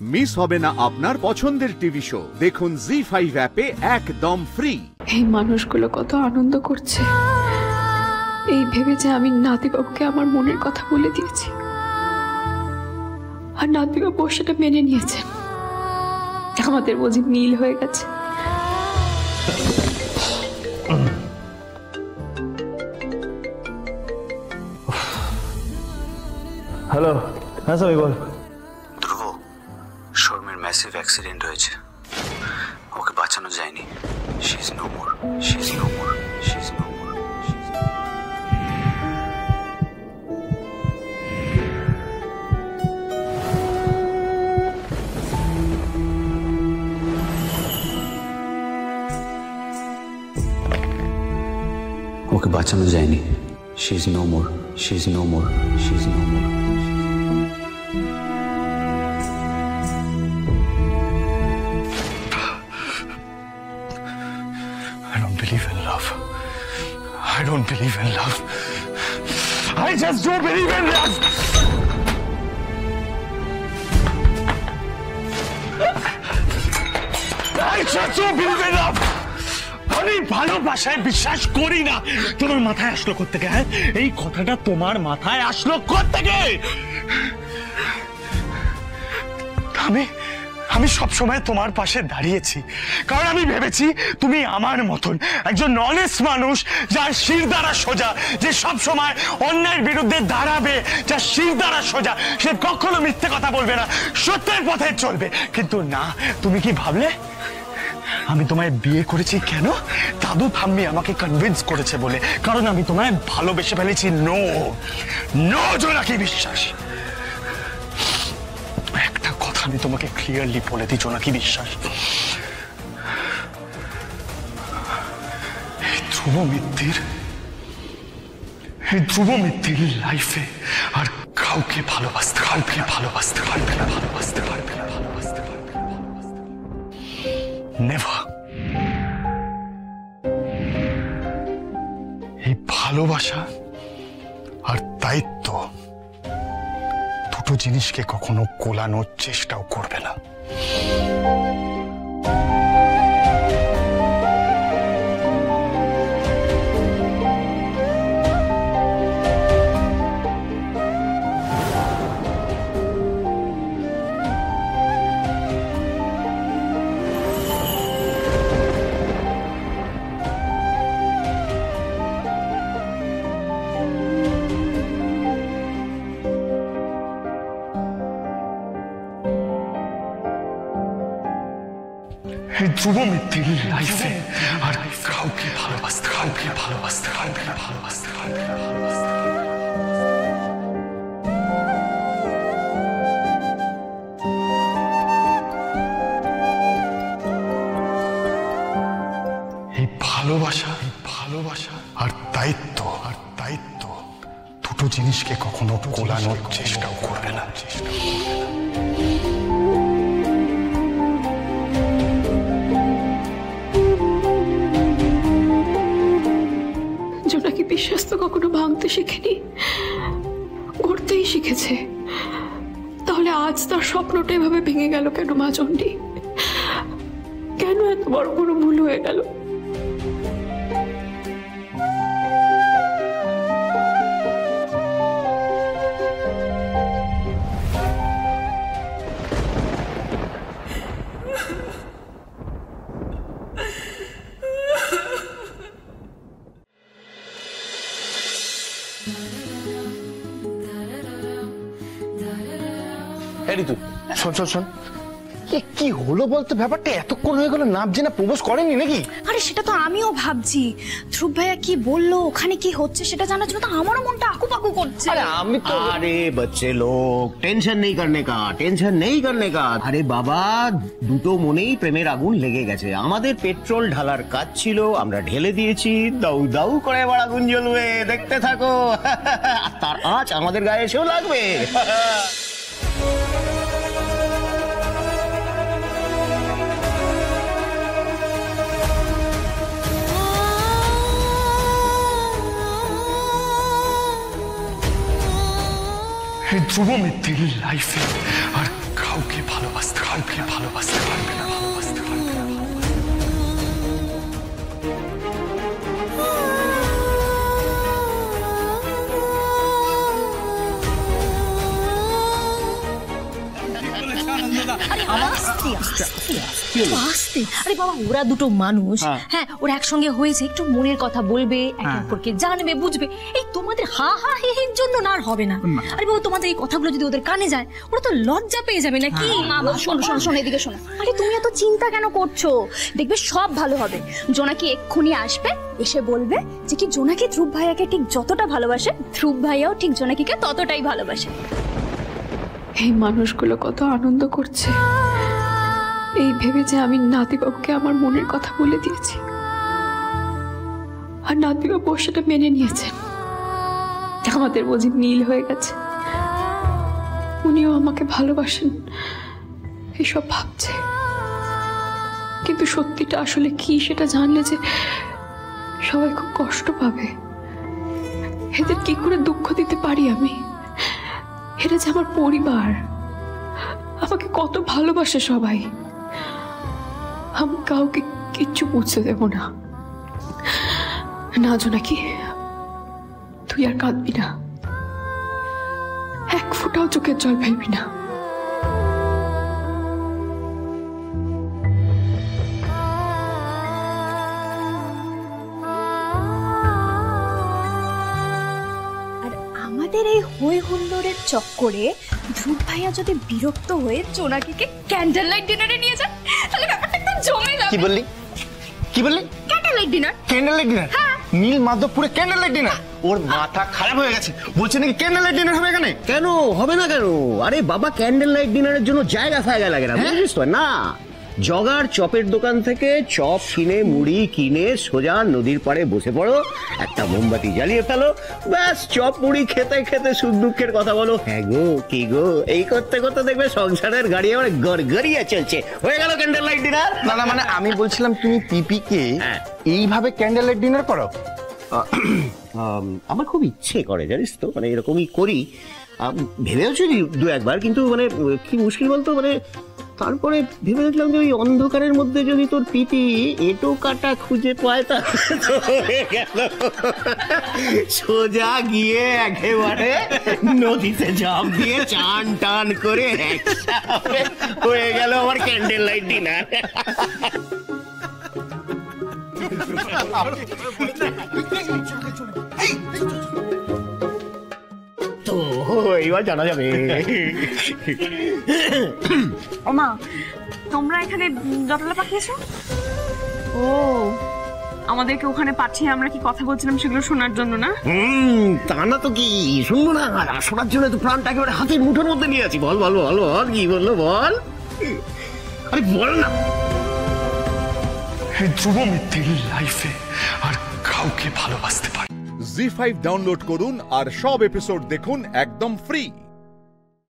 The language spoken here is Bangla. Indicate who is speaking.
Speaker 1: মিস হবে না আপনার পছন্দের টিভি শো। দেখুন জি5 অ্যাপে একদম ফ্রি।
Speaker 2: এই মানুষগুলো কত আনন্দ করছে এই ভেবে যে আমি নাতিবাবুকে আমার মনের কথা বলে দিয়েছি, আর নাতিবাবু সেটা মেনে নিয়েছেন। আমাদের বুঝি মিল হয়ে গেছে।
Speaker 3: হ্যালো, হ্যাঁ স্বামী বল।
Speaker 4: ধ্রুব, শর্মির ম্যাসিভ অ্যাক্সিডেন্ট হয়েছে, ওকে বাঁচানো যায়নি। She is no more, she is no more, she is no more. ওকে বাঁচানো যায়নি। She is no more, she is no more, she is no more.
Speaker 3: I don't believe in love. I don't believe in love. I just don't believe in love. I just don't believe in love. আমি ভালোবাসায় বিশ্বাস করি না। তোমার মাথায় আসলো কোত্থেকে? হ্যাঁ, এই কথাটা তোমার মাথায় আসলো কোত্থেকে? আমি সবসময় তোমার পাশে দাঁড়িয়েছি, কারণ আমি ভেবেছি তুমি আমার মতন একজন অনেস্ট মানুষ, যার শির দ্বারা সোজা, যে সবসময় অন্যায়ের বিরুদ্ধে দাঁড়াবে, যার শির দ্বারা সোজা, সে কখনো মিথ্যে কথা বলবে না, সত্যের পথে চলবে। কিন্তু না, তুমি কি ভাবলে আমি তোমায় বিয়ে করেছি কেন? দাদু ঠাম্মি আমাকে কনভিন্স করেছে বলে, কারণ আমি তোমায় ভালোবেসে ফেলেছি। নো নো জোনাকি বিশ্বাস, একটা কথা আমি তোমাকে ক্লিয়ারলি বলে দিই জোনাকি বিশ্বাস, এই ধ্রুব মিত্তির লাইফে আর কাউকে ভালোবাসতে পারবে না, ভালোবাসতে পারবে না, ভালোবাসতে পারবে না, ভালোবাসতে পারবে না, নেভার। এই ভালোবাসা আর দায়িত্ব দুটো জিনিসকে কখনো কোলানোর চেষ্টাও করবে না। এই ধ্রুব মিত্তির লাইফে আর কাউকে ভালোবাসতে পারবে না, ভালোবাসতে পারবে না, ভালোবাসতে পারবে না, ভালোবাসতে পারবে না। এই ভালোবাসা আর দায়িত্ব দুটো জিনিসকে কখনো কোলানোর চেষ্টাও করবে না, চেষ্টা করবে না।
Speaker 2: জোনাকি বিশ্বাস তো কখনো ভাঙতে শেখেনি, গড়তেই শিখেছে। তাহলে আজ তার স্বপ্নটা এভাবে ভেঙে গেল কেন মা চণ্ডী? কেন এত বড় কোনো ভুল হয়ে গেল?
Speaker 5: শোন, কি হলো বলতো? ব্যাপারটা এতক্ষণ হয়ে গেল, নাবছে না, প্রপোজ করেনি নাকি?
Speaker 6: আরে সেটা তো আমিও ভাবছি। ধ্রুব ভাইয়া কি বললো, ওখানে কি হচ্ছে সেটা জানার জন্য তো আমারও মনটা আকুপাকু করছে।
Speaker 5: আমি তো
Speaker 7: अरे बच्चे लोग टेंशन नहीं करने का। আরে বাবা, দুটো মনেই প্রেমের আগুন লেগে গেছে। আমাদের পেট্রোল ঢালার কাজ ছিল, আমরা ঢেলে দিয়েছি। দাউ দাউ করে এবার আগুন জ্বলবে, দেখতে থাকো। তার আঁচ আমাদের গায়ে এসেও লাগবে।
Speaker 3: ধ্রুব মিত্তির লাইফে আর কাউকে ভালোবাসতে কাউকে ভালোবাসতে পারবে না, ভালোবাসতে পারবে না।
Speaker 6: আস্তে, আরে বাবা ওরা দুটো মানুষ, হ্যাঁ ওরা একসঙ্গে হয়েছে, একটু মনের কথা বলবে, একে অপরকে জানবে বুঝবে। এই তোমাদের হা হা হে হের জন্য না আর হবে না। আরে বাবা তোমাদের এই কথাগুলো যদি ওদের কানে যায় ওরা তো লজ্জা পেয়ে যাবে নাকি?
Speaker 8: শোনো শোনো শোনো, এদিকে শোনো। আরে তুমি এত চিন্তা কেন করছো? দেখবে সব ভালো হবে। জোনাকি এক্ষুনি আসবে, এসে বলবে যে কি জোনাকি ধ্রুব ভাইয়াকে ঠিক যতটা ভালোবাসে ধ্রুব ভাইয়াও ঠিক জোনাকিকে ততটাই ভালোবাসে।
Speaker 2: এই মানুষগুলো কত আনন্দ করছে এই ভেবে যে আমি নাতিবাবুকে আমার মনের কথা বলে দিয়েছি, আর নাতিবাবু সেটা মেনে নিয়েছেন। আমাদের বুঝি মিল হয়ে গেছে, উনিও আমাকে ভালোবাসেন এসব ভাবছে। কিন্তু সত্যিটা আসলে কি সেটা জানলে যে সবাই খুব কষ্ট পাবে। এদের কি করে দুঃখ দিতে পারি আমি? এটা যে আমার পরিবার, আমাকে কত ভালোবাসে সবাই। আমি কাউকে কিচ্ছু বুঝতে দেব না। না জোনাকি, তুই আর কাঁদবি না, এক ফোঁটাও চোখের জল ফেলবি না।
Speaker 8: আমাদের এই হই হুল্লোড়ের চক্করে ধ্রুব ভাইয়া যদি বিরক্ত হয়ে জোনাকিকে ক্যান্ডেল লাইট ডিনারে নিয়ে যায় তাহলে ব্যাপারটা একদম জমে যাবে।
Speaker 5: কি বললি? কি বললি?
Speaker 8: Candle light dinner.
Speaker 5: Candle light dinner? নীল মাধবপুরে ক্যান্ডেল লাইট ডিনার? ওর মাথা খারাপ হয়ে গেছে, বলছে নাকি ক্যান্ডেল লাইট ডিনার হবে এখানে।
Speaker 7: কেন হবে না কেন? আরে বাবা, ক্যান্ডেল লাইট ডিনারের জন্য জায়গা ফায়গা লাগে না, বুঝিস তো? না, জগার চপের দোকান থেকে চপ কিনে মুড়ি কিনে সোজা নদীর পাড়ে বসে পড়ো, একটা মোমবাতি জ্বালিয়ে ফেলো, ব্যাস চপ মুড়ি খেতে খেতে সুখ দুঃখের কথা বলো। হ্যাঁ গো, কি গো, এই করতে করতে দেখবে সংসারের গাড়ি আমার গড়গড়িয়ে চলছে। হয়ে গেল ক্যান্ডেল লাইট ডিনার।
Speaker 5: না না, মানে আমি বলছিলাম তুমি পিপিকে এইভাবে ক্যান্ডেল লাইট ডিনার করো?
Speaker 7: আমার খুব ইচ্ছে করে জানিস তো, মানে এরকমই করি। ভেবেওছি দু একবার, কিন্তু মানে কি মুশকিল বলতো, মানে তারপরে ভেবে দেখলাম যে ওই অন্ধকারের মধ্যে যদি তোর পিপি এটো কাটা খুঁজে পায় তা হয়ে গেল, সোজা গিয়ে একেবারে নদীতে ঝাঁপ দিয়ে চান টান করে হয়ে গেল আমার ক্যান্ডেল লাইট ডিনার। তো এইবার জানা যাবে।
Speaker 6: ওমা তোমরা এখানে জটলা পাঠিয়েছো? ও আমাদেরকে ওখানে পাঠিয়ে আমরা কি কথা বলছিলাম সেগুলো শোনার জন্য না?
Speaker 7: তা না তো কি, শুনবো না? আর শোনার জন্য তো প্রাণটা একেবারে হাতের মুঠোর মধ্যে নিয়ে আছি। বল বল বল বল, কি বললো বল? আরে বল না।
Speaker 3: ধ্রুব মিত্তির লাইফে আর কাউকে ভালোবাসতে পারে।
Speaker 1: জি5 ডাউনলোড করুন আর সব এপিসোড দেখুন একদম ফ্রি।